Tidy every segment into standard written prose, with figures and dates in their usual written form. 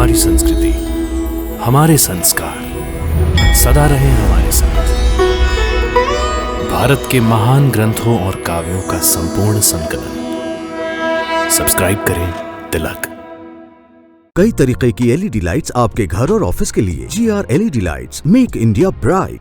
हमारी संस्कृति, हमारे संस्कार सदा रहे हमारे साथ। भारत के महान ग्रंथों और काव्यों का संपूर्ण संकलन। सब्सक्राइब करें तिलक। कई तरीके की एलईडी लाइट्स आपके घर और ऑफिस के लिए। GR LED lights, make India bright.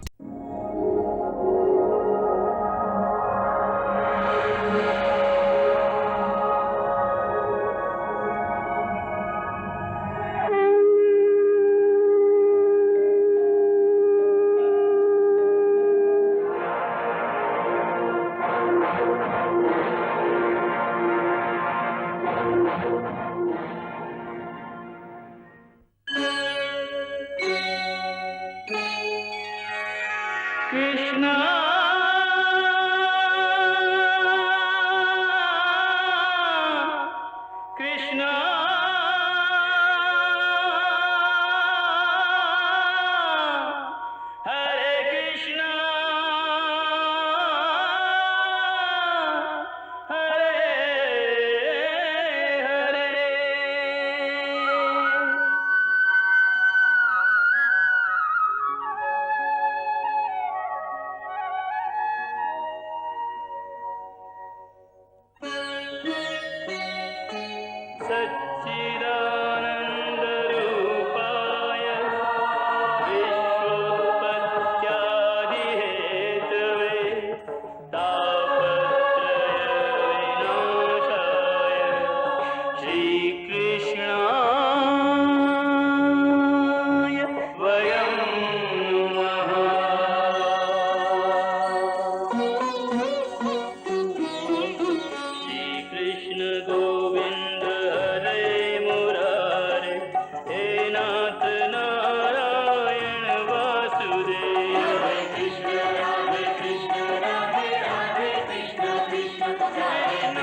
Krishna Krishna Hare Krishna Hare Hare. सच्चिदानन्दरूपाय विश्वोत्पत्त्यादिहेतवे तापत्रयविनाशाय श्रीकृष्णाय वयं नमः। श्रीकृष्ण गोविंद हरे मुरारे, हे नाथ नारायण वासुदेव। हरे कृष्ण राधे राधे कृष्ण कृष्ण कृष्ण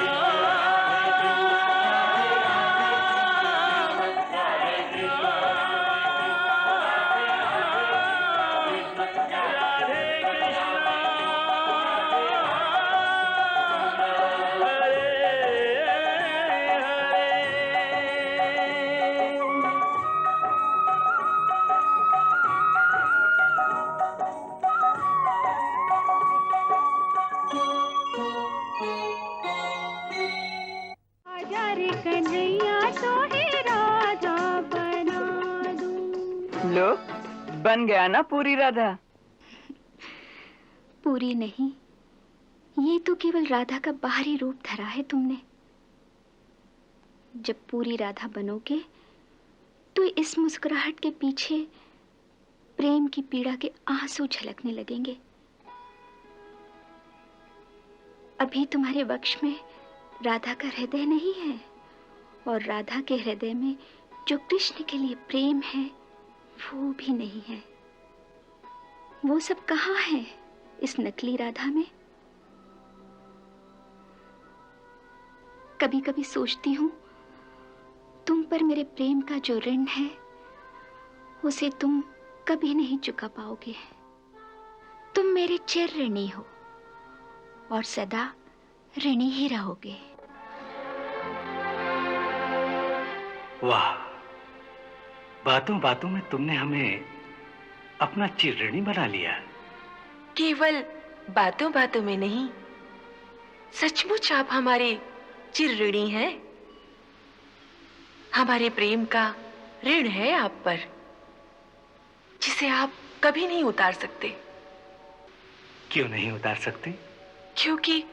आजा रे कन्हैया तो है राजा बना दूं। लो, बन गया ना पूरी राधा। पूरी नहीं, ये तो केवल राधा का बाहरी रूप धरा है तुमने। जब पूरी राधा बनोगे तो इस मुस्कुराहट के पीछे प्रेम की पीड़ा के आंसू झलकने लगेंगे। अभी तुम्हारे वक्ष में राधा का हृदय नहीं है, और राधा के हृदय में जो कृष्ण के लिए प्रेम है वो भी नहीं है। वो सब कहाँ है इस नकली राधा में? कभी कभी सोचती हूँ तुम पर मेरे प्रेम का जो ऋण है उसे तुम कभी नहीं चुका पाओगे। तुम मेरे चिर ऋणी हो और सदा ऋणी ही रहोगे। वाह, बातों बातों में तुमने हमें अपना चिर ऋणी बना लिया। केवल बातों बातों में नहीं, सचमुच आप हमारे चिर ऋणी हैं। हमारे प्रेम का ऋण है आप पर, जिसे आप कभी नहीं उतार सकते। क्यों नहीं उतार सकते? क्योंकि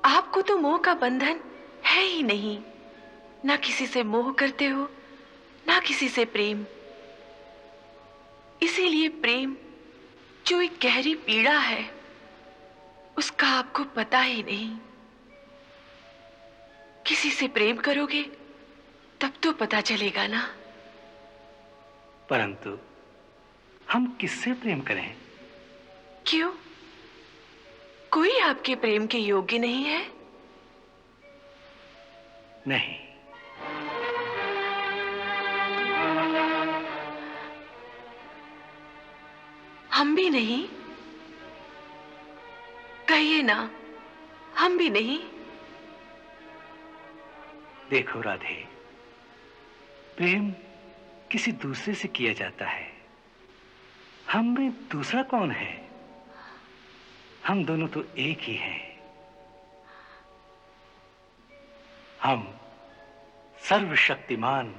आपको तो मोह का बंधन है ही नहीं। ना किसी से मोह करते हो, ना किसी से प्रेम। इसीलिए प्रेम जो एक गहरी पीड़ा है उसका आपको पता ही नहीं। किसी से प्रेम करोगे तब तो पता चलेगा ना। परंतु हम किससे प्रेम करें? क्यों? कोई आपके प्रेम के योग्य नहीं है? नहीं। हम भी नहीं? कहिए ना, हम भी नहीं। देखो राधे, प्रेम किसी दूसरे से किया जाता है। हम में दूसरा कौन है? हम दोनों तो एक ही हैं। हम सर्वशक्तिमान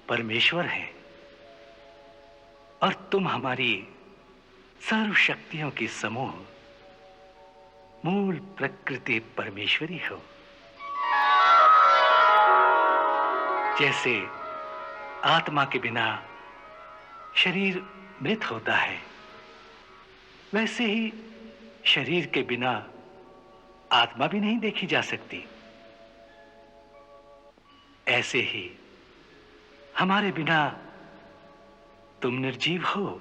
परमेश्वर हैं और तुम हमारी सर्व शक्तियों की समूह मूल प्रकृति परमेश्वरी हो। जैसे आत्मा के बिना शरीर मृत होता है, वैसे ही शरीर के बिना आत्मा भी नहीं देखी जा सकती। ऐसे ही हमारे बिना तुम निर्जीव हो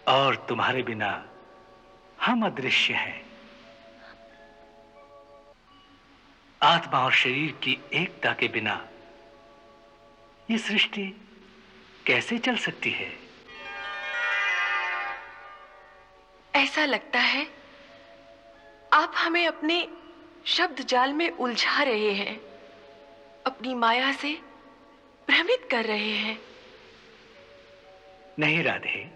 और तुम्हारे बिना हम अदृश्य हैं। आत्मा और शरीर की एकता के बिना ये सृष्टि कैसे चल सकती है? ऐसा लगता है आप हमें अपने शब्द जाल में उलझा रहे हैं, अपनी माया से भ्रमित कर रहे हैं। नहीं राधे,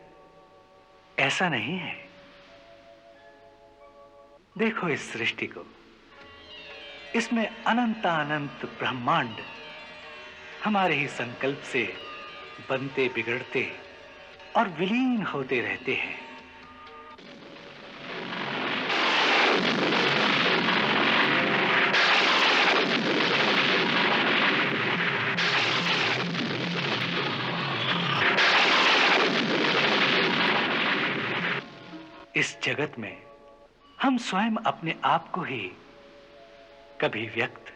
ऐसा नहीं है। देखो इस सृष्टि को, इसमें अनंत ब्रह्मांड हमारे ही संकल्प से बनते बिगड़ते और विलीन होते रहते हैं। इस जगत में हम स्वयं अपने आप को ही कभी व्यक्त,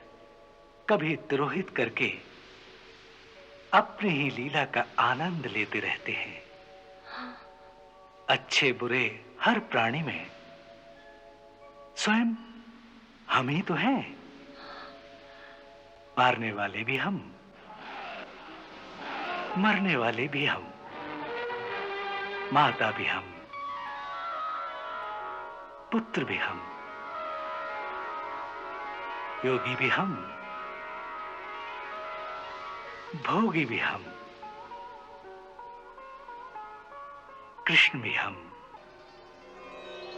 कभी तिरोहित करके अपनी ही लीला का आनंद लेते रहते हैं। अच्छे बुरे हर प्राणी में स्वयं हम ही तो हैं। मारने वाले भी हम, मरने वाले भी हम, माता भी हम, पुत्र भी हम, योगी भी हम, भोगी भी हम, कृष्ण भी हम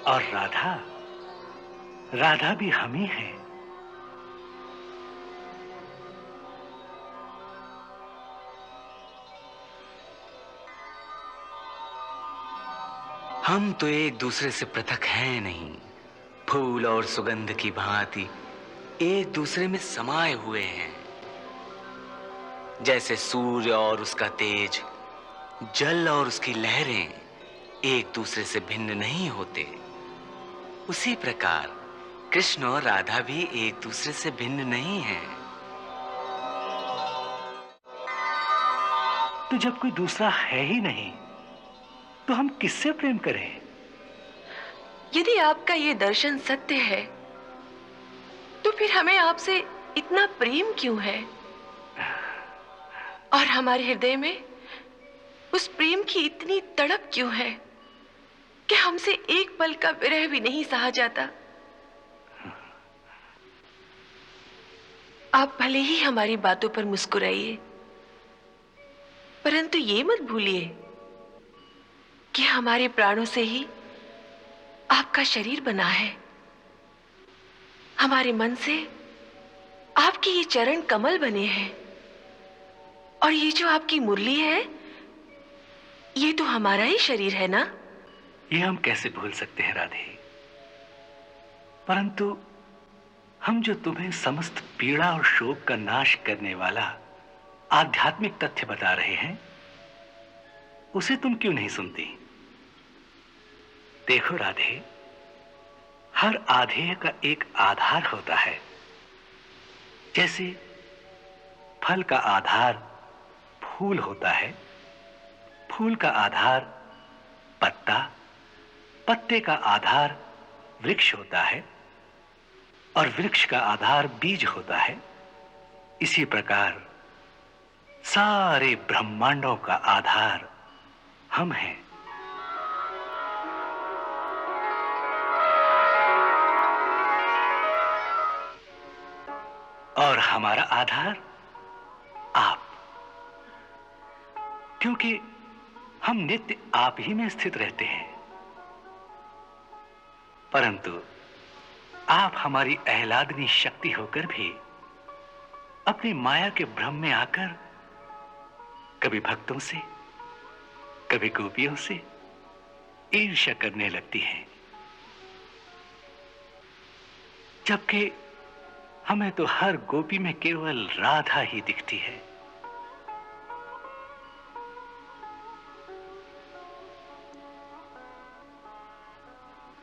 और राधा भी हम ही हैं। हम तो एक दूसरे से पृथक हैं नहीं, फूल और सुगंध की भांति एक दूसरे में समाये हुए हैं। जैसे सूर्य और उसका तेज, जल और उसकी लहरें एक दूसरे से भिन्न नहीं होते, उसी प्रकार कृष्ण और राधा भी एक दूसरे से भिन्न नहीं हैं। तो जब कोई दूसरा है ही नहीं तो हम किससे प्रेम करें? यदि आपका ये दर्शन सत्य है तो फिर हमें आपसे इतना प्रेम क्यों है? और हमारे हृदय में उस प्रेम की इतनी तड़प क्यों है कि हमसे एक पल का विरह भी नहीं सहा जाता? आप भले ही हमारी बातों पर मुस्कुराइए, परंतु ये मत भूलिए कि हमारे प्राणों से ही आपका शरीर बना है। हमारे मन से आपके ये चरण कमल बने हैं और ये जो आपकी मुरली है, ये तो हमारा ही शरीर है ना? ये हम कैसे भूल सकते हैं राधे? परंतु हम जो तुम्हें समस्त पीड़ा और शोक का नाश करने वाला आध्यात्मिक तथ्य बता रहे हैं, उसे तुम क्यों नहीं सुनती? देखो राधे, हर आधेय का एक आधार होता है। जैसे फल का आधार फूल होता है, फूल का आधार पत्ता, पत्ते का आधार वृक्ष होता है और वृक्ष का आधार बीज होता है। इसी प्रकार सारे ब्रह्मांडों का आधार हम हैं। और हमारा आधार आप। क्योंकि हम नित्य आप ही में स्थित रहते हैं, परंतु आप हमारी आह्लादनी शक्ति होकर भी अपनी माया के भ्रम में आकर कभी भक्तों से, कभी गोपियों से ईर्ष्या करने लगती हैं, जबकि हमें तो हर गोपी में केवल राधा ही दिखती है।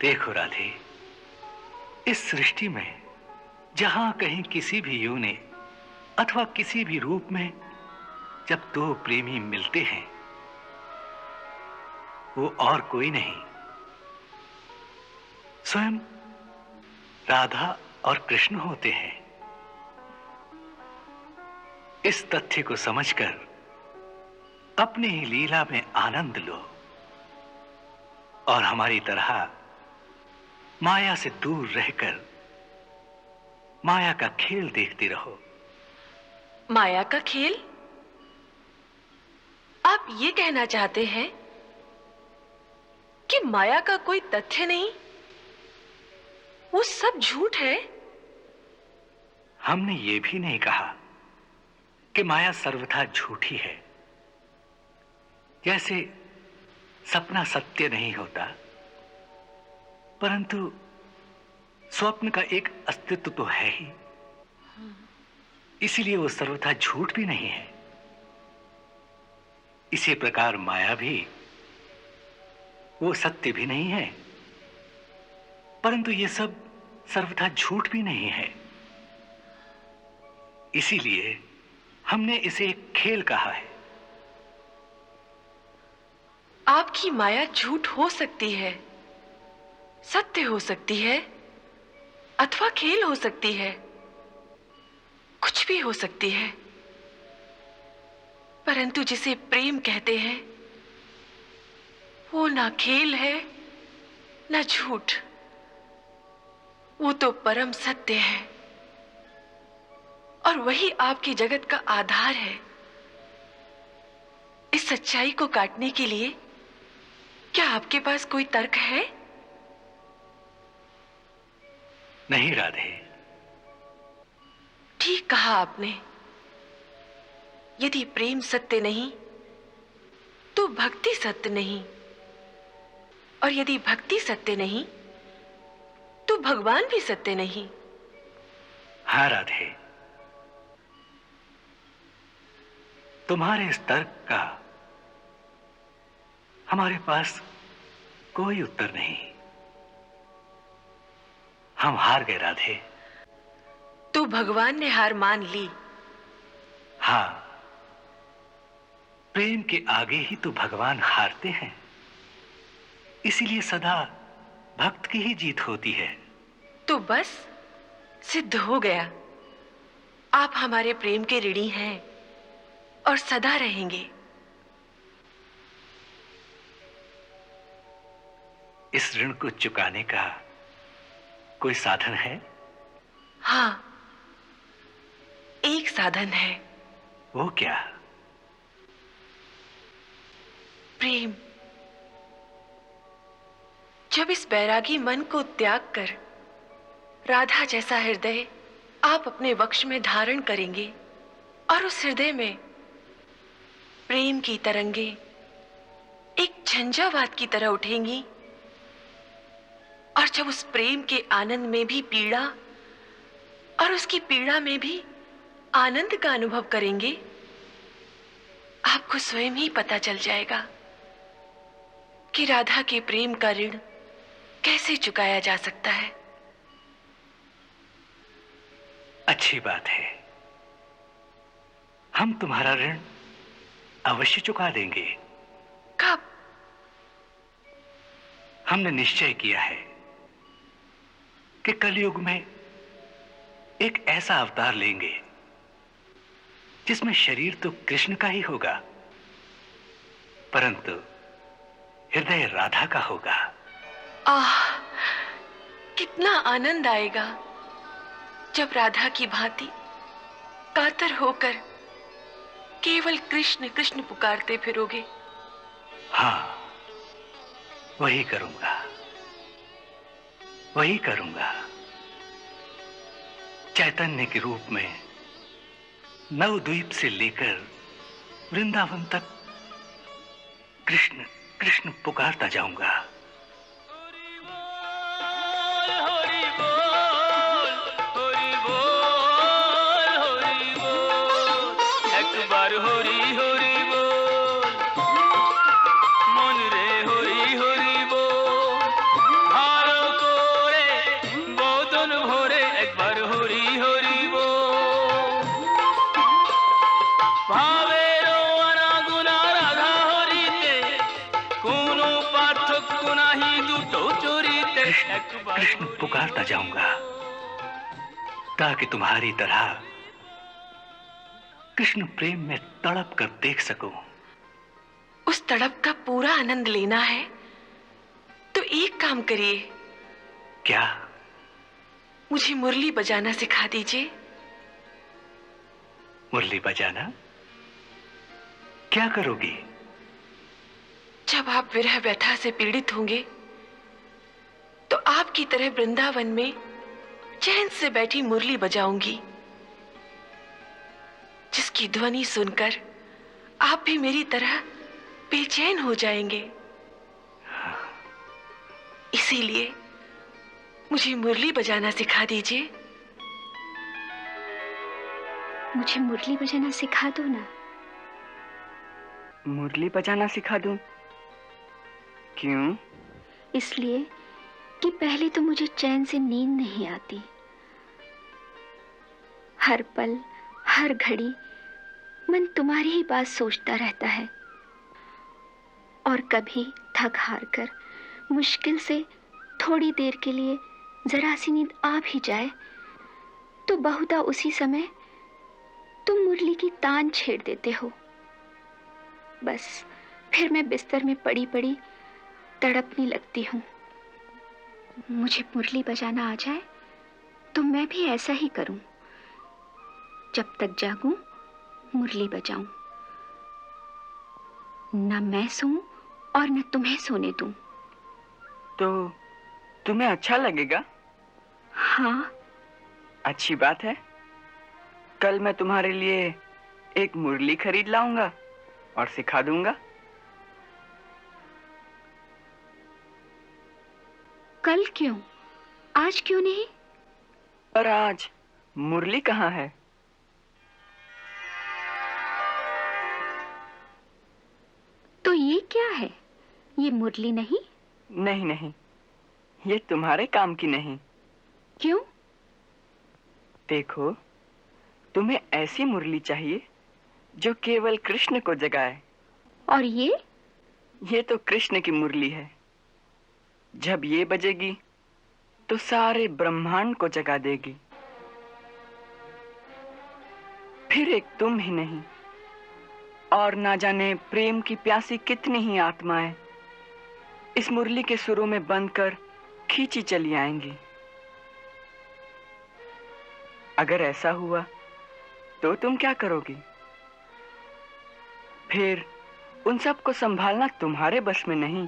देखो राधे, इस सृष्टि में जहां कहीं किसी भी योनि अथवा किसी भी रूप में जब दो प्रेमी मिलते हैं, वो और कोई नहीं, स्वयं राधा और कृष्ण होते हैं। इस तथ्य को समझकर अपनी ही लीला में आनंद लो और हमारी तरह माया से दूर रहकर माया का खेल देखते रहो। माया का खेल? आप ये कहना चाहते हैं कि माया का कोई तथ्य नहीं, वो सब झूठ है? हमने ये भी नहीं कहा कि माया सर्वथा झूठी है। जैसे सपना सत्य नहीं होता, परंतु स्वप्न का एक अस्तित्व तो है ही, इसीलिए वो सर्वथा झूठ भी नहीं है। इसी प्रकार माया भी वो सत्य भी नहीं है, परंतु ये सब सर्वथा झूठ भी नहीं है। इसीलिए हमने इसे एक खेल कहा है। आपकी माया झूठ हो सकती है, सत्य हो सकती है, अथवा खेल हो सकती है, कुछ भी हो सकती है, परंतु जिसे प्रेम कहते हैं वो ना खेल है ना झूठ, वो तो परम सत्य है और वही आपके जगत का आधार है। इस सच्चाई को काटने के लिए क्या आपके पास कोई तर्क है? नहीं राधे। ठीक कहा आपने। यदि प्रेम सत्य नहीं तो भक्ति सत्य नहीं, और यदि भक्ति सत्य नहीं तो भगवान भी सत्य नहीं। हाँ राधे, तुम्हारे इस तर्क का हमारे पास कोई उत्तर नहीं। हम हार गए राधे। तो भगवान ने हार मान ली? हाँ, प्रेम के आगे ही तो भगवान हारते हैं, इसीलिए सदा भक्त की ही जीत होती है। तो बस सिद्ध हो गया, आप हमारे प्रेम के ऋणी हैं और सदा रहेंगे। इस ऋण को चुकाने का कोई साधन है? हाँ, एक साधन है। वो क्या? प्रेम। जब इस बैरागी मन को त्याग कर राधा जैसा हृदय आप अपने वक्ष में धारण करेंगे और उस हृदय में प्रेम की तरंगे एक झंझावात की तरह उठेंगी, और जब उस प्रेम के आनंद में भी पीड़ा और उसकी पीड़ा में भी आनंद का अनुभव करेंगे, आपको स्वयं ही पता चल जाएगा कि राधा के प्रेम का ऋण कैसे चुकाया जा सकता है। अच्छी बात है, हम तुम्हारा ऋण अवश्य चुका देंगे। कब? हमने निश्चय किया है कि कलयुग में एक ऐसा अवतार लेंगे जिसमें शरीर तो कृष्ण का ही होगा, परंतु हृदय राधा का होगा। आह, कितना आनंद आएगा जब राधा की भांति कातर होकर केवल कृष्ण कृष्ण पुकारते फिरोगे? हाँ, वही करूंगा, वही करूंगा। चैतन्य के रूप में नवद्वीप से लेकर वृंदावन तक कृष्ण कृष्ण पुकारता जाऊंगा। कृष्ण पुकारता जाऊंगा ताकि तुम्हारी तरह कृष्ण प्रेम में तड़प कर देख सकूं। उस तड़प का पूरा आनंद लेना है तो एक काम करिए। क्या? मुझे मुरली बजाना सिखा दीजिए। मुरली बजाना? क्या करोगी? जब आप विरह व्यथा से पीड़ित होंगे तो आपकी तरह वृंदावन में चैन से बैठी मुरली बजाऊंगी, जिसकी ध्वनि सुनकर आप भी मेरी तरह बेचैन हो जाएंगे। इसीलिए मुझे मुरली बजाना सिखा दीजिए। मुझे मुरली बजाना सिखा दो ना। मुरली बजाना सिखा दूं? क्यों? इसलिए कि पहले तो मुझे चैन से नींद नहीं आती। हर पल हर घड़ी मन तुम्हारी ही बात सोचता रहता है, और कभी थक हार कर मुश्किल से थोड़ी देर के लिए जरा सी नींद आ भी जाए तो बहुधा उसी समय तुम मुरली की तान छेड़ देते हो। बस फिर मैं बिस्तर में पड़ी पड़ी तड़पने लगती हूँ। मुझे मुरली बजाना आ जाए तो मैं भी ऐसा ही करूं। जब तक जागूं मुरली बजाऊं, न मैं सोऊं और न तुम्हें सोने दूं। तो तुम्हें अच्छा लगेगा? हाँ। अच्छी बात है। कल मैं तुम्हारे लिए एक मुरली खरीद लाऊंगा और सिखा दूंगा। कल क्यों? आज क्यों नहीं? पर आज मुरली कहाँ है? तो ये क्या है? ये मुरली नहीं? नहीं नहीं, ये तुम्हारे काम की नहीं। क्यों? देखो, तुम्हें ऐसी मुरली चाहिए जो केवल कृष्ण को जगाए। और ये तो कृष्ण की मुरली है। जब ये बजेगी तो सारे ब्रह्मांड को जगा देगी। फिर एक तुम ही नहीं, और ना जाने प्रेम की प्यासी कितनी ही आत्माएं इस मुरली के सुरों में बंद कर खींची चली आएंगी। अगर ऐसा हुआ तो तुम क्या करोगी? फिर उन सब को संभालना तुम्हारे बस में नहीं।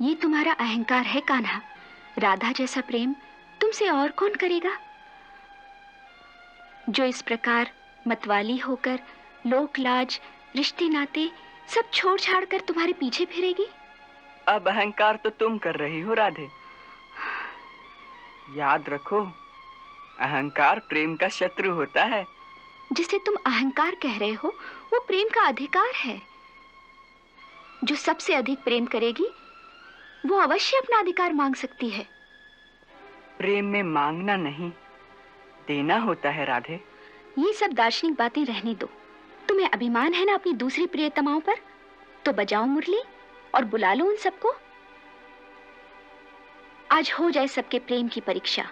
ये तुम्हारा अहंकार है कान्हा। राधा जैसा प्रेम तुमसे और कौन करेगा? जो इस प्रकार मतवाली होकर लोक लाज रिश्ते नाते सब छोड़ छाड़ कर तुम्हारे पीछे फिरेगी। अब अहंकार तो तुम कर रही हो राधे। याद रखो, अहंकार प्रेम का शत्रु होता है। जिसे तुम अहंकार कह रहे हो वो प्रेम का अधिकार है। जो सबसे अधिक प्रेम करेगी वो अवश्य अपना अधिकार मांग सकती है। प्रेम में मांगना नहीं, देना होता है राधे। ये सब दार्शनिक बातें रहने दो। तुम्हें अभिमान है ना अपनी दूसरी प्रियतमाओं पर? तो बजाओ मुरली और बुला लो उन सबको। आज हो जाए सबके प्रेम की परीक्षा।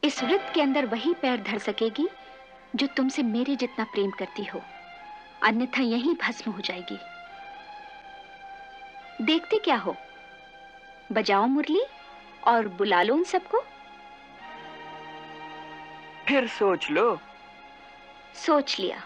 इस वृत्त के अंदर वही पैर धर सकेगी जो तुमसे मेरे जितना प्रेम करती हो, अन्यथा यहीं भस्म हो जाएगी। देखते क्या हो, बजाओ मुरली और बुला लो उन सबको। फिर सोच लो। सोच लिया।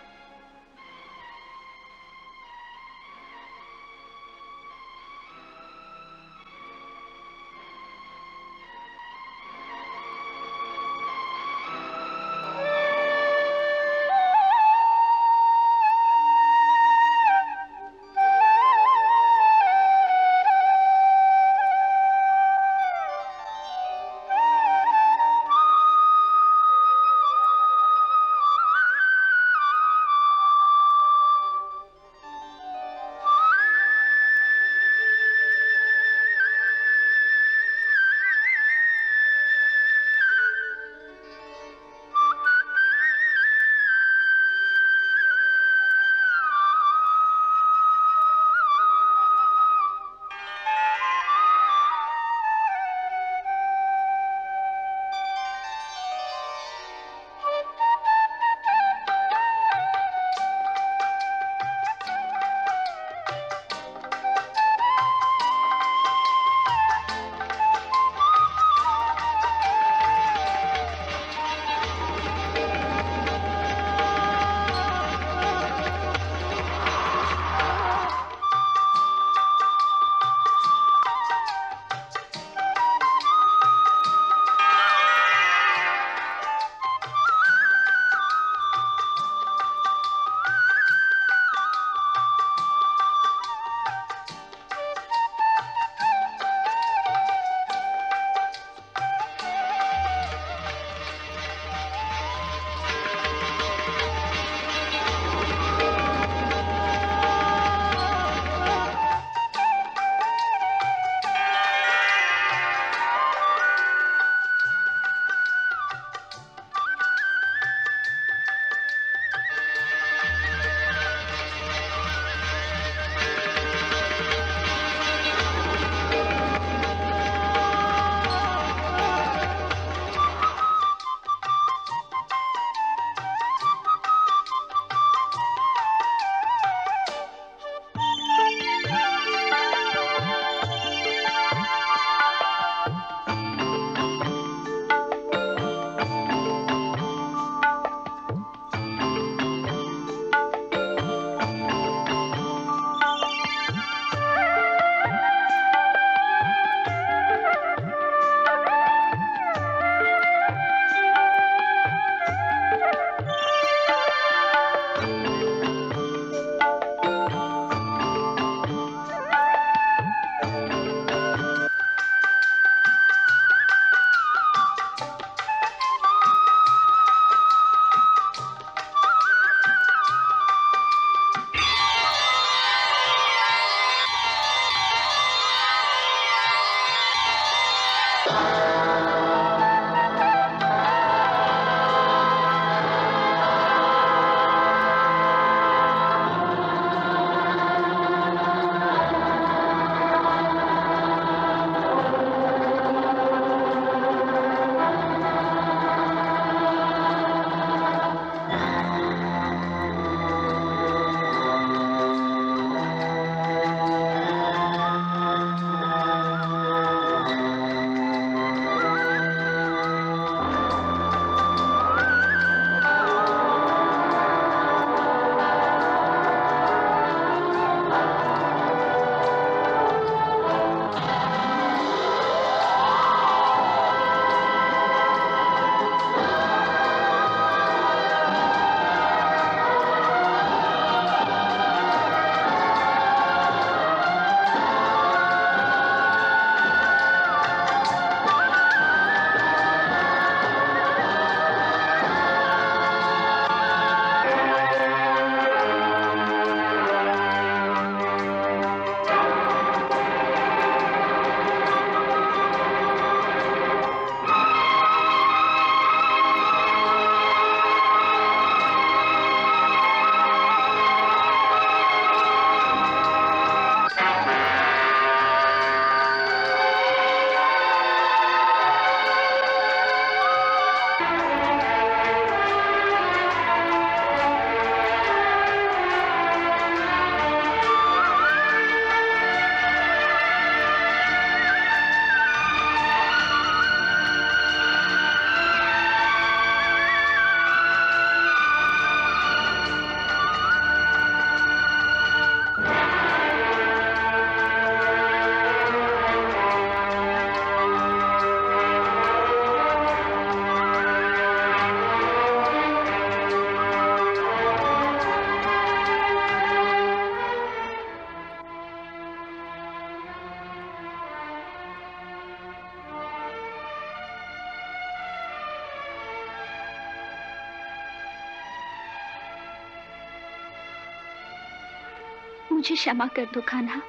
मुझे क्षमा कर दो कान्हा।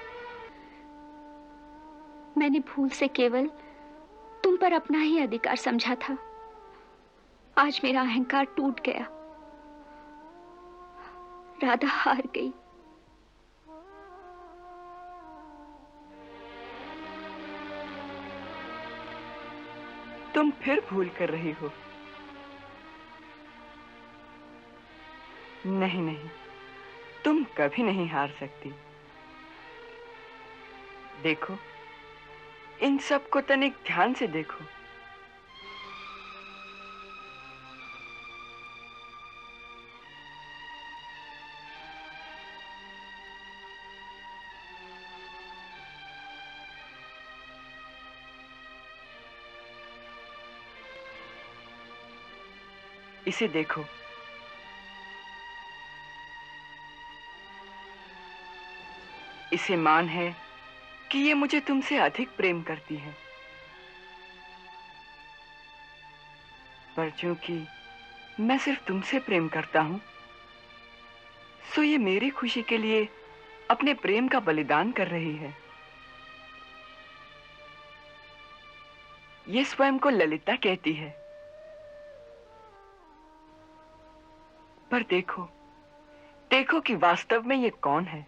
मैंने भूल से केवल तुम पर अपना ही अधिकार समझा था। आज मेरा अहंकार टूट गया। राधा हार गई। तुम फिर भूल कर रही हो। नहीं नहीं, तुम कभी नहीं हार सकती। देखो, इन सब को तनिक ध्यान से देखो। इसे देखो। इसे मान है कि ये मुझे तुमसे अधिक प्रेम करती है, पर चूंकि मैं सिर्फ तुमसे प्रेम करता हूं, सो ये मेरी खुशी के लिए अपने प्रेम का बलिदान कर रही है। ये स्वयं को ललिता कहती है। पर देखो, देखो कि वास्तव में ये कौन है।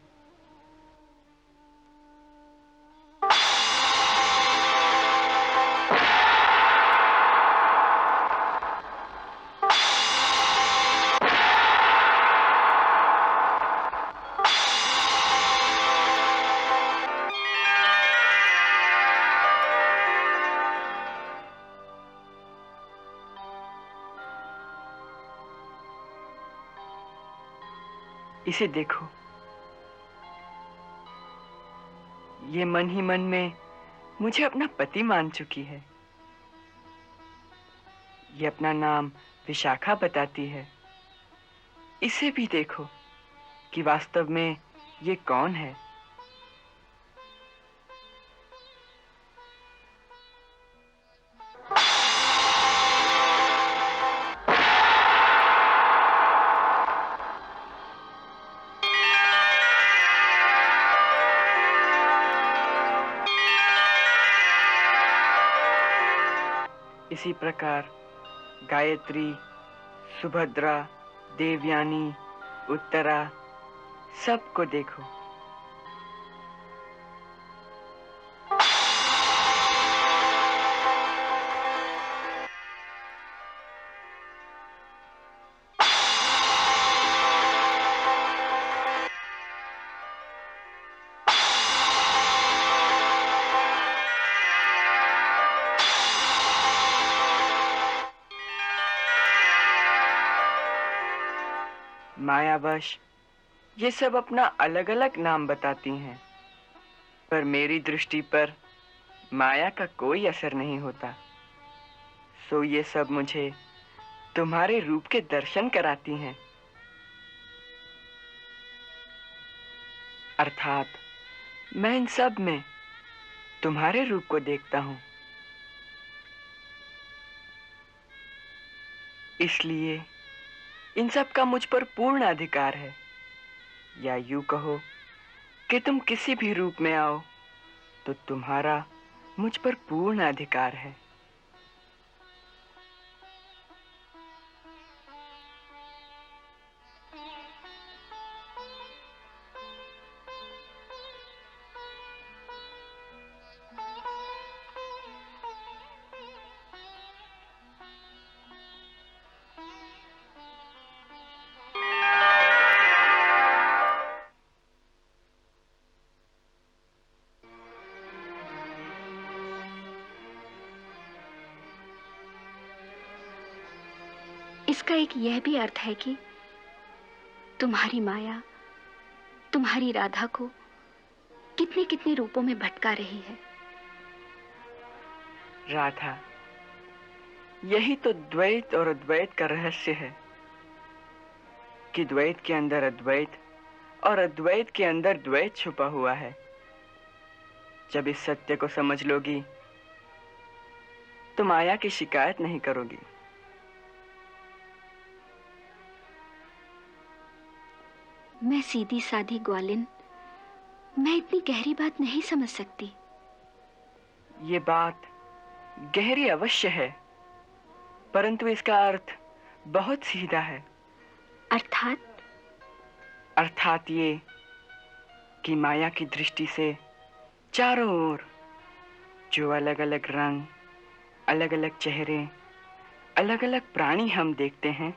इसे देखो। ये मन ही मन में मुझे अपना पति मान चुकी है। ये अपना नाम विशाखा बताती है। इसे भी देखो कि वास्तव में ये कौन है। इसी प्रकार गायत्री, सुभद्रा, देवयानी, उत्तरा, सबको देखो। मायावश ये सब अपना अलग अलग नाम बताती हैं, पर मेरी दृष्टि पर माया का कोई असर नहीं होता। सो ये सब मुझे तुम्हारे रूप के दर्शन कराती हैं। अर्थात मैं इन सब में तुम्हारे रूप को देखता हूं। इसलिए इन सब का मुझ पर पूर्ण अधिकार है, या यूं कहो कि तुम किसी भी रूप में आओ तो तुम्हारा मुझ पर पूर्ण अधिकार है। इसका एक यह भी अर्थ है कि तुम्हारी माया तुम्हारी राधा को कितने कितने रूपों में भटका रही है। राधा, यही तो द्वैत और अद्वैत का रहस्य है कि द्वैत के अंदर अद्वैत और अद्वैत के अंदर द्वैत छुपा हुआ है। जब इस सत्य को समझ लोगी तो माया की शिकायत नहीं करोगी। मैं सीधी सादी ग्वालिन मैं इतनी गहरी बात नहीं समझ सकती। ये बात गहरी अवश्य है, परंतु इसका अर्थ बहुत सीधा है। अर्थात ये कि माया की दृष्टि से चारों ओर जो अलग अलग रंग, अलग अलग चेहरे, अलग अलग प्राणी हम देखते हैं,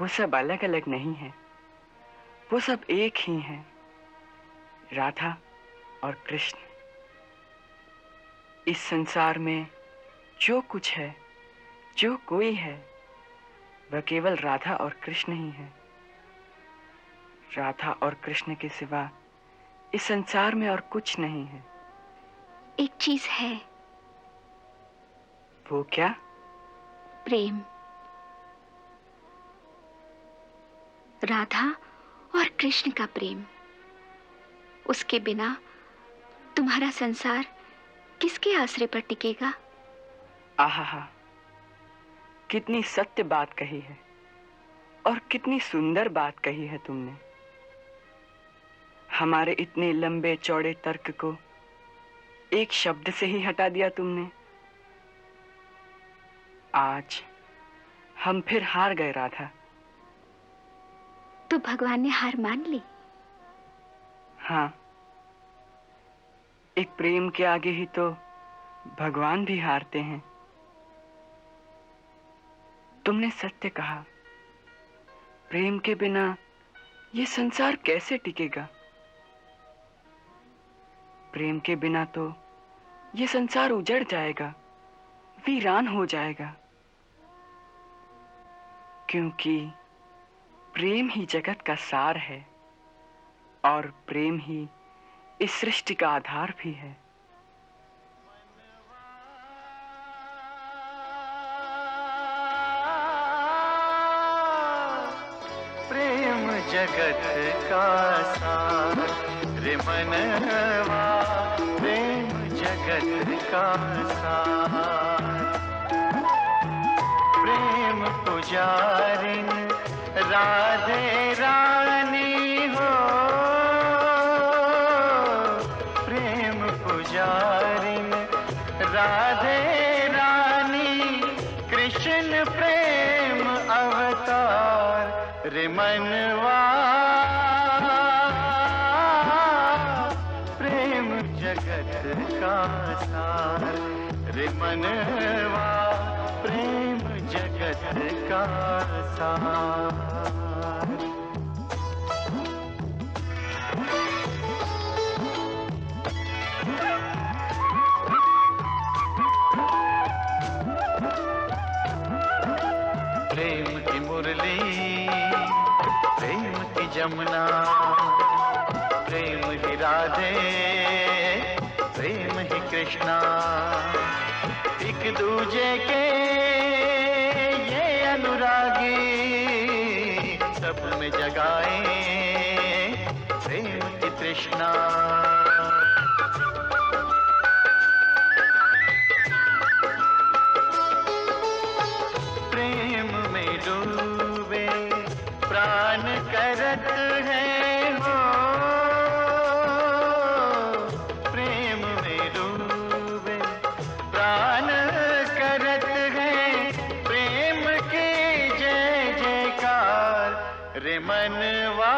वो सब अलग अलग नहीं है, वो सब एक ही हैं, राधा और कृष्ण। इस संसार में जो कुछ है, जो कोई है, वह केवल राधा और कृष्ण ही है। राधा और कृष्ण के सिवा इस संसार में और कुछ नहीं है। एक चीज है। वो क्या? प्रेम। राधा और कृष्ण का प्रेम। उसके बिना तुम्हारा संसार किसके आश्रय पर टिकेगा? आहा, कितनी सत्य बात कही है और कितनी सुंदर बात कही है तुमने। हमारे इतने लंबे चौड़े तर्क को एक शब्द से ही हटा दिया तुमने। आज हम फिर हार गए राधा। तो भगवान ने हार मान ली? हाँ, एक प्रेम के आगे ही तो भगवान भी हारते हैं। तुमने सत्य कहा, प्रेम के बिना ये संसार कैसे टिकेगा? प्रेम के बिना तो ये संसार उजड़ जाएगा, वीरान हो जाएगा, क्योंकि प्रेम ही जगत का सार है और प्रेम ही इस सृष्टि का आधार भी है। प्रेम जगत का सार रे मनवा, प्रेम जगत का सार। प्रेम पुजारिन राधे रानी हो, प्रेम पुजारिन राधे रानी, कृष्ण प्रेम अवतार रे मनवा। प्रेम जगत का सार रे मनवा, प्रेम जगत का सार। प्रेम की मुरली, प्रेम की जमुना, प्रेम ही राधे, प्रेम ही कृष्णा। एक दूजे के ये अनुरागी, सब में जगाए प्रेम की तृष्णा। प्रेम में डूबे प्राण करत है हो, प्रेम में डूबे प्राण करत है, प्रेम के जय जयकार रे मनवा।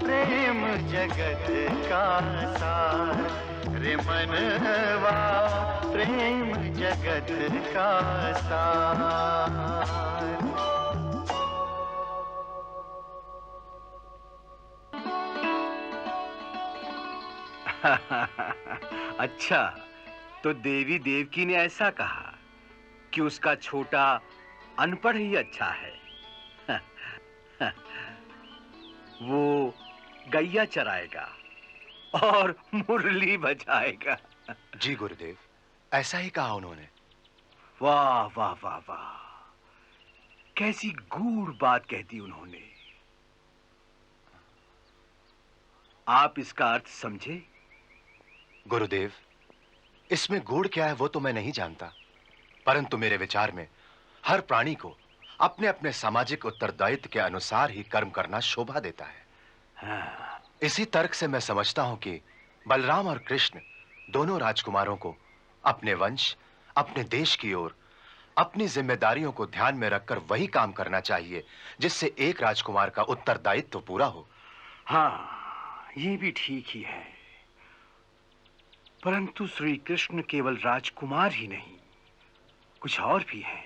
प्रेम जगत का सार रे मनवा, प्रेम जगत का सार। अच्छा, तो देवी देवकी ने ऐसा कहा कि उसका छोटा अनपढ़ ही अच्छा है। वो गैया चराएगा और मुरली बजाएगा। जी गुरुदेव, ऐसा ही कहा उन्होंने। वाह वाह वाह वाह, कैसी गूढ़ बात कह दी उन्होंने। आप इसका अर्थ समझे? गुरुदेव, इसमें गूढ़ क्या है वो तो मैं नहीं जानता, परंतु मेरे विचार में हर प्राणी को अपने अपने सामाजिक उत्तरदायित्व के अनुसार ही कर्म करना शोभा देता है। हाँ। इसी तर्क से मैं समझता हूं कि बलराम और कृष्ण दोनों राजकुमारों को अपने वंश, अपने देश की ओर अपनी जिम्मेदारियों को ध्यान में रखकर वही काम करना चाहिए जिससे एक राजकुमार का उत्तरदायित्व पूरा हो। हाँ, ये भी ठीक ही है। परंतु श्री कृष्ण केवल राजकुमार ही नहीं, कुछ और भी है।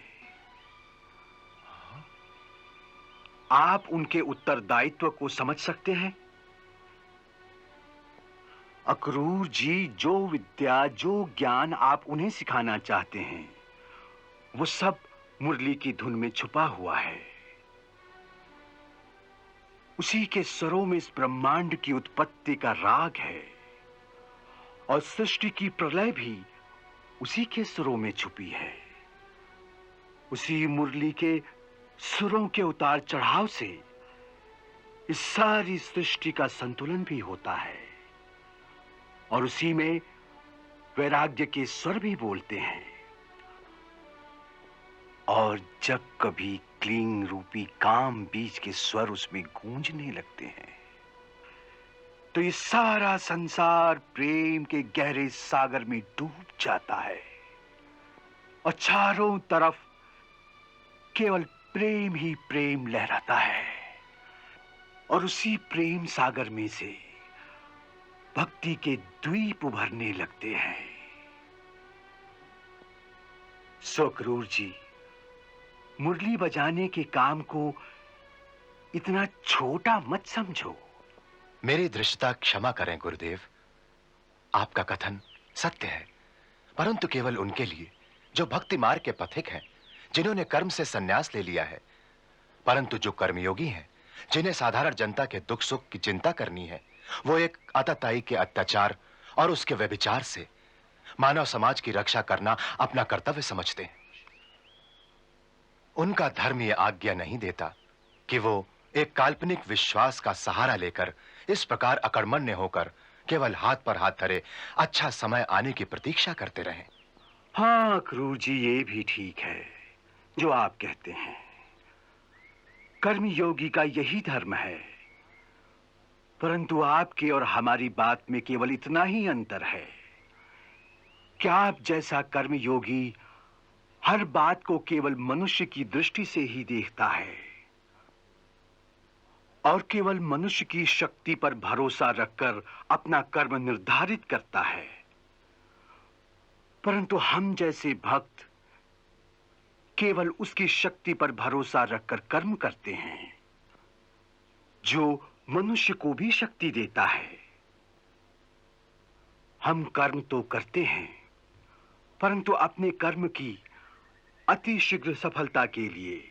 आप उनके उत्तरदायित्व को समझ सकते हैं? अक्रूर जी, जो विद्या, जो ज्ञान आप उन्हें सिखाना चाहते हैं, वो सब मुरली की धुन में छुपा हुआ है। उसी के स्वरों में इस ब्रह्मांड की उत्पत्ति का राग है और सृष्टि की प्रलय भी उसी के सुरों में छुपी है। उसी मुरली के सुरों के उतार चढ़ाव से इस सारी सृष्टि का संतुलन भी होता है और उसी में वैराग्य के स्वर भी बोलते हैं। और जब कभी क्लींग रूपी काम बीज के स्वर उसमें गूंजने लगते हैं तो ये सारा संसार प्रेम के गहरे सागर में डूब जाता है और चारों तरफ केवल प्रेम ही प्रेम लहराता है। और उसी प्रेम सागर में से भक्ति के द्वीप उभरने लगते हैं। सो अक्रूर जी, मुरली बजाने के काम को इतना छोटा मत समझो। मेरी दृष्टता क्षमा करें गुरुदेव, आपका कथन सत्य है, परंतु केवल उनके लिए जो भक्ति मार्ग के पथिक हैं, जिन्होंने कर्म से संन्यास ले लिया है। परंतु जो कर्मयोगी हैं, जिन्हें साधारण जनता के दुख सुख की चिंता करनी है, वो एक आतताई के अत्याचार और उसके व्यभिचार से मानव समाज की रक्षा करना अपना कर्तव्य समझते हैं। उनका धर्म ये आज्ञा नहीं देता कि वो एक काल्पनिक विश्वास का सहारा लेकर इस प्रकार अकर्मण्य होकर केवल हाथ पर हाथ धरे अच्छा समय आने की प्रतीक्षा करते रहें। हाँ अक्रूर जी, ये भी ठीक है जो आप कहते हैं। कर्मयोगी का यही धर्म है, परंतु आपके और हमारी बात में केवल इतना ही अंतर है कि आप जैसा कर्मयोगी हर बात को केवल मनुष्य की दृष्टि से ही देखता है और केवल मनुष्य की शक्ति पर भरोसा रखकर अपना कर्म निर्धारित करता है। परंतु हम जैसे भक्त केवल उसकी शक्ति पर भरोसा रखकर कर्म करते हैं जो मनुष्य को भी शक्ति देता है। हम कर्म तो करते हैं, परंतु अपने कर्म की अति शीघ्र सफलता के लिए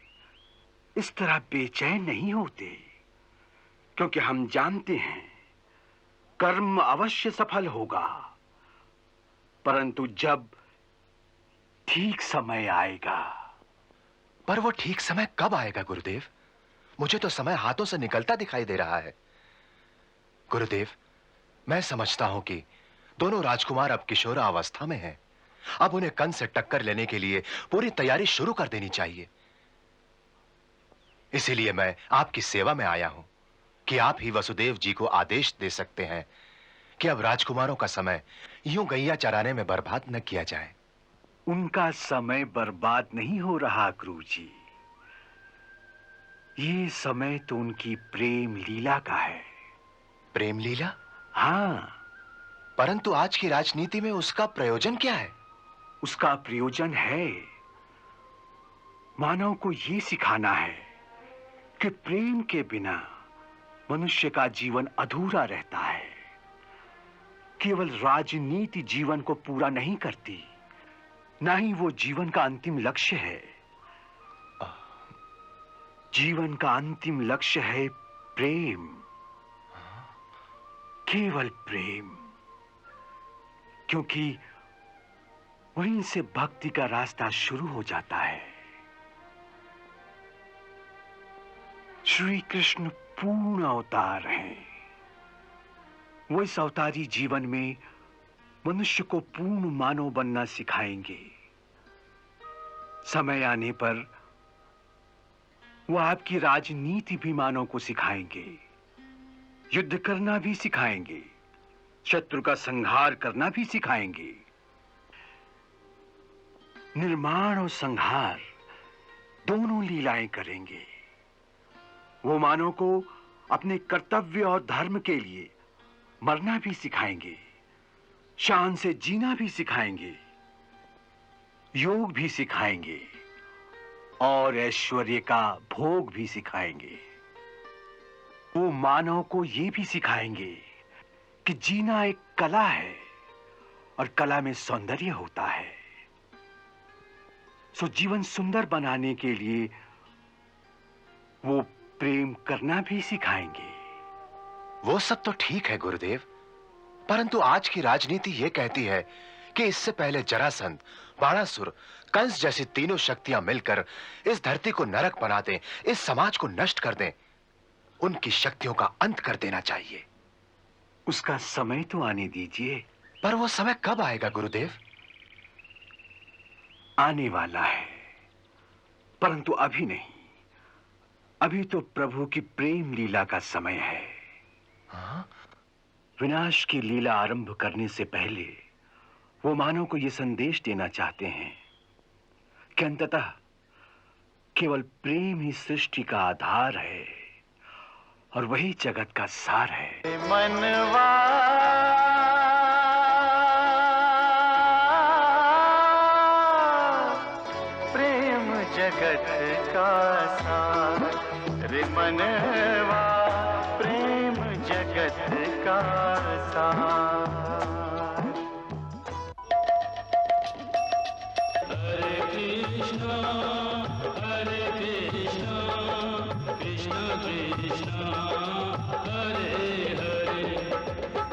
इस तरह बेचैन नहीं होते, क्योंकि हम जानते हैं कर्म अवश्य सफल होगा, परंतु जब ठीक समय आएगा। पर वो ठीक समय कब आएगा गुरुदेव? मुझे तो समय हाथों से निकलता दिखाई दे रहा है। गुरुदेव, मैं समझता हूं कि दोनों राजकुमार अब किशोरावस्था में हैं। अब उन्हें कंस से टक्कर लेने के लिए पूरी तैयारी शुरू कर देनी चाहिए। इसीलिए मैं आपकी सेवा में आया हूं कि आप ही वसुदेव जी को आदेश दे सकते हैं कि अब राजकुमारों का समय यूं गैया चराने में बर्बाद न किया जाए। उनका समय बर्बाद नहीं हो रहा अक्रूर जी, ये समय तो उनकी प्रेम लीला का है। प्रेम लीला? हाँ, परंतु आज की राजनीति में उसका प्रयोजन क्या है? उसका प्रयोजन है मानव को यह सिखाना है कि प्रेम के बिना मनुष्य का जीवन अधूरा रहता है। केवल राजनीति जीवन को पूरा नहीं करती, ना ही वो जीवन का अंतिम लक्ष्य है। जीवन का अंतिम लक्ष्य है प्रेम, केवल प्रेम, क्योंकि वहीं से भक्ति का रास्ता शुरू हो जाता है। श्री कृष्ण पूर्ण अवतार हैं। वो इस अवतारी जीवन में मनुष्य को पूर्ण मानव बनना सिखाएंगे। समय आने पर वो आपकी राजनीति भी मानव को सिखाएंगे, युद्ध करना भी सिखाएंगे, शत्रु का संहार करना भी सिखाएंगे। निर्माण और संहार दोनों लीलाएं करेंगे। वो मानव को अपने कर्तव्य और धर्म के लिए मरना भी सिखाएंगे, शान से जीना भी सिखाएंगे, योग भी सिखाएंगे और ऐश्वर्य का भोग भी सिखाएंगे। वो मानव को ये भी सिखाएंगे कि जीना एक कला है और कला में सौंदर्य होता है। सो जीवन सुंदर बनाने के लिए वो प्रेम करना भी सिखाएंगे। वो सब तो ठीक है गुरुदेव, परंतु आज की राजनीति ये कहती है कि इससे पहले जरासंध, बाणासुर, कंस जैसी तीनों शक्तियां मिलकर इस धरती को नरक बना दें, इस समाज को नष्ट कर दें, उनकी शक्तियों का अंत कर देना चाहिए। उसका समय तो आने दीजिए। पर वो समय कब आएगा गुरुदेव? आने वाला है, परंतु अभी नहीं। अभी तो प्रभु की प्रेम लीला का समय है। हाँ? विनाश की लीला आरंभ करने से पहले वो मानव को यह संदेश देना चाहते हैं कि अंततः केवल प्रेम ही सृष्टि का आधार है और वही जगत का सार है। मनवा प्रेम जगत का सार, रे मनवा प्रेम जगत का सार। हरे कृष्णा कृष्ण कृष्ण हरे हरे,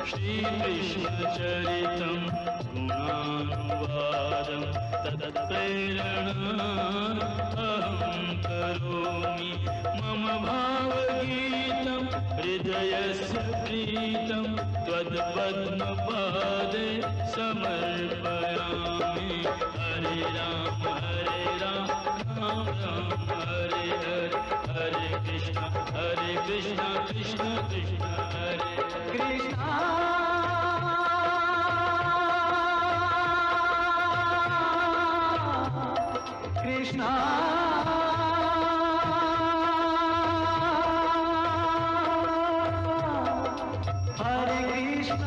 श्री कृष्ण चरितम् गुणानुवादं तत्प्रेरणा अहं करोमि। मम भावगीतं हृदयस्य प्रीतं त्वत्पद्मपादे समर्पयामि। हरे राम राम राम हरे हरे, हरे कृष्ण कृष्ण कृष्ण हरे कृष्ण। कृष्ण हरे कृष्ण